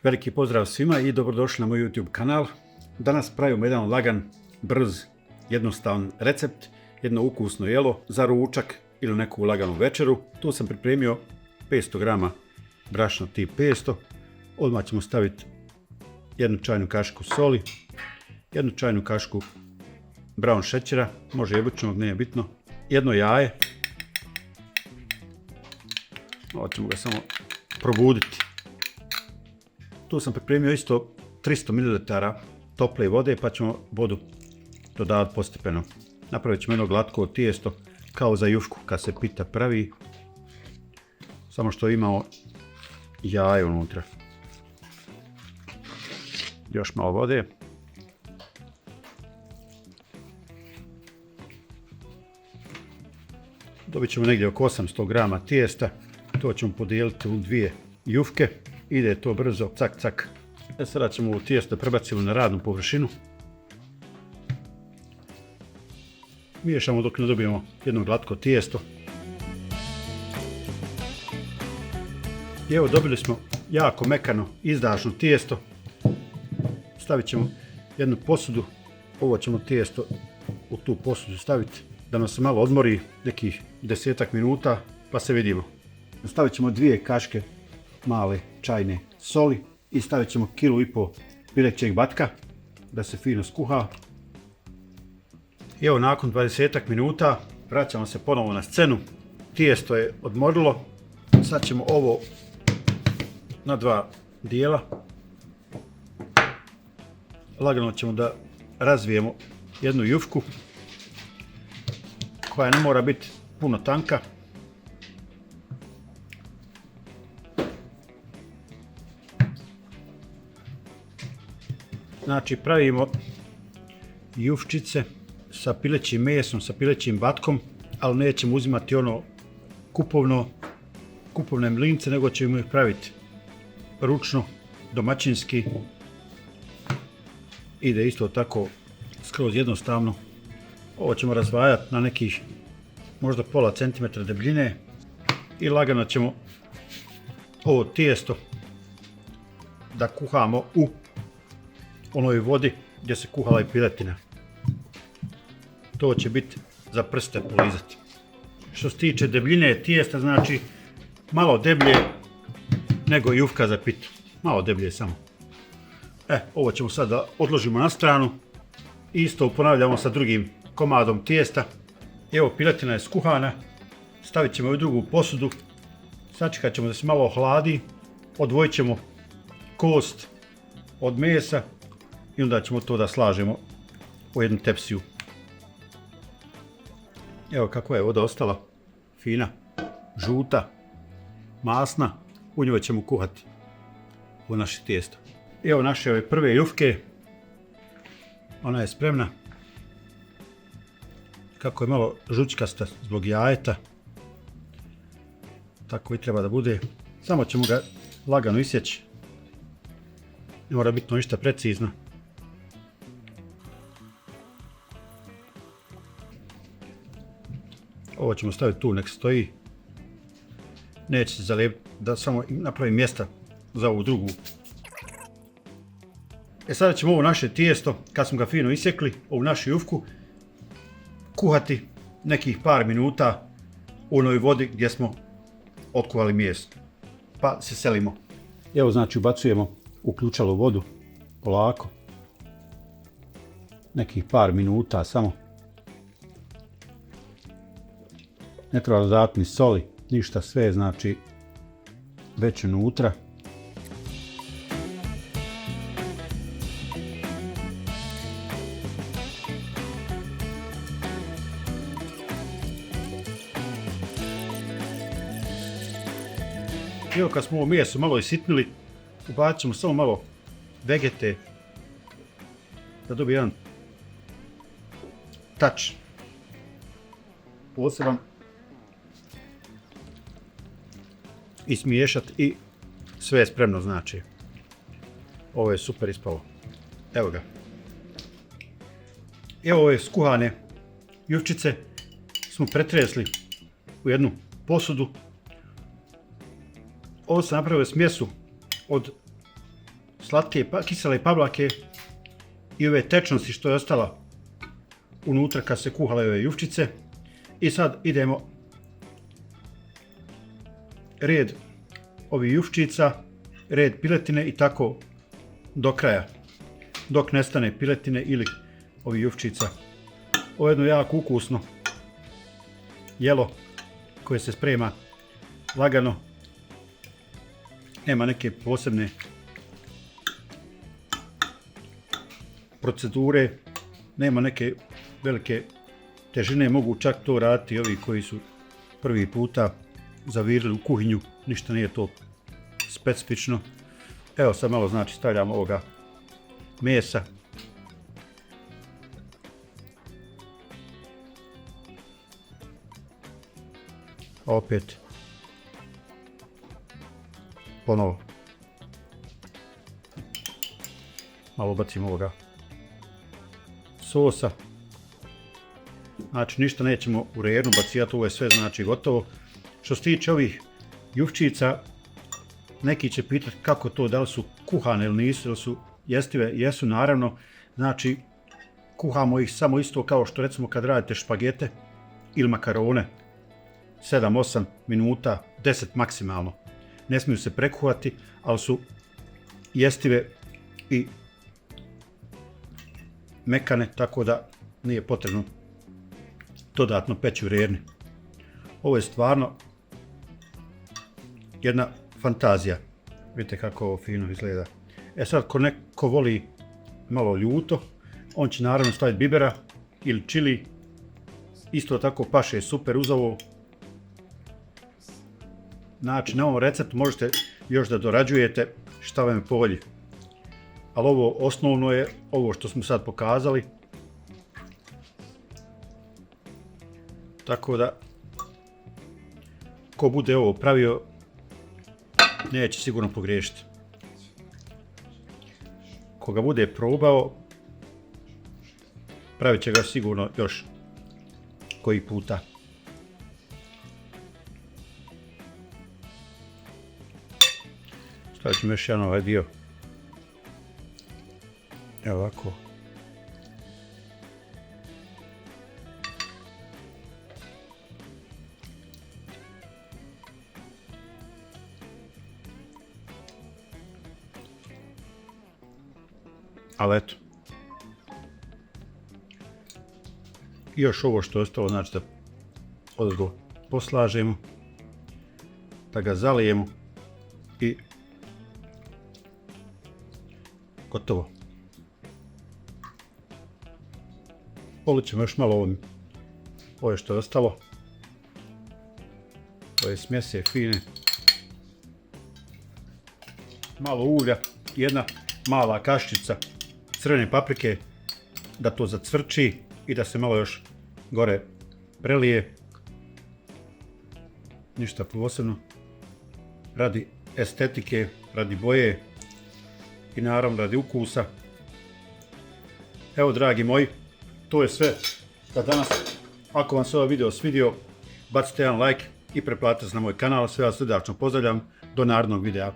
Veliki pozdrav svima i dobrodošli na moj YouTube kanal. Danas pravimo jedan lagan, brz, jednostavan recept, jedno ukusno jelo za ručak ili neku laganu večeru. Tu sam pripremio 500 g brašna tip 500. Odmah ćemo staviti jednu čajnu kašiku soli, jednu čajnu kašiku brown šećera, može i običnog, nije bitno, jedno jaje. Ovo ćemo ga samo probuditi. Tu sam pripremio isto 300 ml tople vode, pa ćemo vodu dodavati postepeno. Napravit ćemo jedno glatko tijesto kao za jušku kad se pita pravi, samo što imamo jaje unutra. Još malo vode. Dobit ćemo negdje oko 800 g tijesta. To ćemo podijeliti u dvije jufke. Ide to brzo, cak cak. Sada ćemo ovo tijesto prebaciti na radnu površinu. Miješamo dok ne dobijemo jedno glatko tijesto. I evo dobili smo jako mekano, izdašno tijesto. Stavit ćemo jednu posudu. Ovo ćemo tijesto u tu posudu staviti da nam se malo odmori, nekih 10 minuta, pa se vidimo. Stavit ćemo 2 kaške male čajne soli i stavit ćemo 1,5 kg pilećeg batka da se fino skuha. I evo nakon 20 minuta vraćamo se ponovo na scenu. Tijesto je odmorilo. Sad ćemo ovo na 2 dijela. Lagano ćemo da razvijemo jednu jufku koja ne mora biti puno tanka. Znači pravimo jufčice sa pilećim mesom, sa pilećim batkom, ali nećemo uzimati ono kupovne mlince, nego ćemo ih praviti ručno, domaćinski. Ide isto tako skroz jednostavno. Ovo ćemo razvajati na nekih možda pola centimetra debljine i lagano ćemo ovo tijesto da kuhamo u onoj vodi gdje se kuhala i piletina. To će biti za prste polizati. Što se tiče debljine tijesta, znači malo deblje nego jufka za pitu. Malo deblje samo. Ovo ćemo sad da odložimo na stranu. Isto ponavljamo sa drugim komadom tijesta. Evo, piletina je skuhana. Stavit ćemo u drugu posudu. Sačekat ćemo da se malo ohladi. Odvojit ćemo kost od mesa i onda ćemo to da slažemo u jednu tepsiju. Evo kako je voda ostala. Fina, žuta, masna. U njoj ćemo kuhati u naše tijesto. Evo naše ove prve jufke. Ona je spremna. Kako je malo žučkasta zbog jajeta. Tako i treba da bude. Samo ćemo ga lagano isjeći. Ne mora biti ništa precizno. Ovo ćemo staviti tu, nek stoji. Neće se zalijepiti, da samo napravim mjesta za ovu drugu. Sada ćemo ovo naše tijesto, kad smo ga fino isjekli, ovu našu jufku, kuhati nekih par minuta u onoj vodi gdje smo otkuhali meso. Pa se selimo. Evo znači ubacujemo u ključalu vodu, polako. Nekih par minuta samo. Ne treba dodati ni soli, ništa, sve je znači već unutra. Evo kad smo ovo meso malo isitnili, ubacit ćemo samo malo vegete da dobije jedan touch poseban. I smiješati i sve je spremno znači. Ovo je super ispalo. Evo ga. Evo ove skuhane jufčice smo pretresli u jednu posudu. Ovo sam napravio smjesu od slatke kisele pavlake i ove tečnosti što je ostala unutra kad se kuhale ove jufčice. I sad idemo red ovih jufčica, red piletine i tako do kraja, dok nestane piletine ili ovih jufčica. Ovo je jedno jako ukusno jelo koje se sprema lagano, nema neke posebne procedure, nema neke velike težine, mogu čak to raditi ovi koji su prvi puta zavirili u kuhinju, ništa nije to specifično. Evo sad malo znači stavljam ovoga mesa. Opet ponovo malo bacim ovoga sosa. Znači ništa nećemo u rernu bacivati, ovo je sve znači gotovo. Što se tiče ovih jufčica, neki će pitati kako to, da li su kuhane ili nisu, da li su jestive. Jesu naravno, znači kuhamo ih samo isto kao što recimo kad radite špagete ili makarone, 7-8 minuta, 10 maksimalno. Ne smiju se prekuhati, ali su jestive i mekane, tako da nije potrebno dodatno peći u rerni. Ovo je stvarno jedna fantazija. Vidite kako ovo fino izgleda. E sad, ko neko voli malo ljuto, on će naravno staviti bibera ili čili. Isto tako paše super uz ovo. Znači, na ovom receptu možete još da dorađujete šta vam je po volji. Ali ovo osnovno je ovo što smo sad pokazali. Tako da, ko bude ovo pravio, neće sigurno pogriješiti. Ko ga bude probao, pravit će ga sigurno još koji puta. Stavit ćemo još jedan ovaj dio. Evo ovako. Ali eto. I još ovo što je ostalo, znači da odgo poslažemo, da ga zalijemo i gotovo. Polit ćemo još malo ovo što je ostalo. Ove smjese fine. Malo ulja, jedna mala kaščica crvene paprike da to zacvrči i da se malo još gore prelije. Ništa posebno. Radi estetike, radi boje i naravno radi ukusa. Evo dragi moji, to je sve za danas. Ako vam se ovaj video svidio, bacite jedan like i pretplatite se na moj kanal. Sve vas srdačno pozdravljam. Do narednog videa.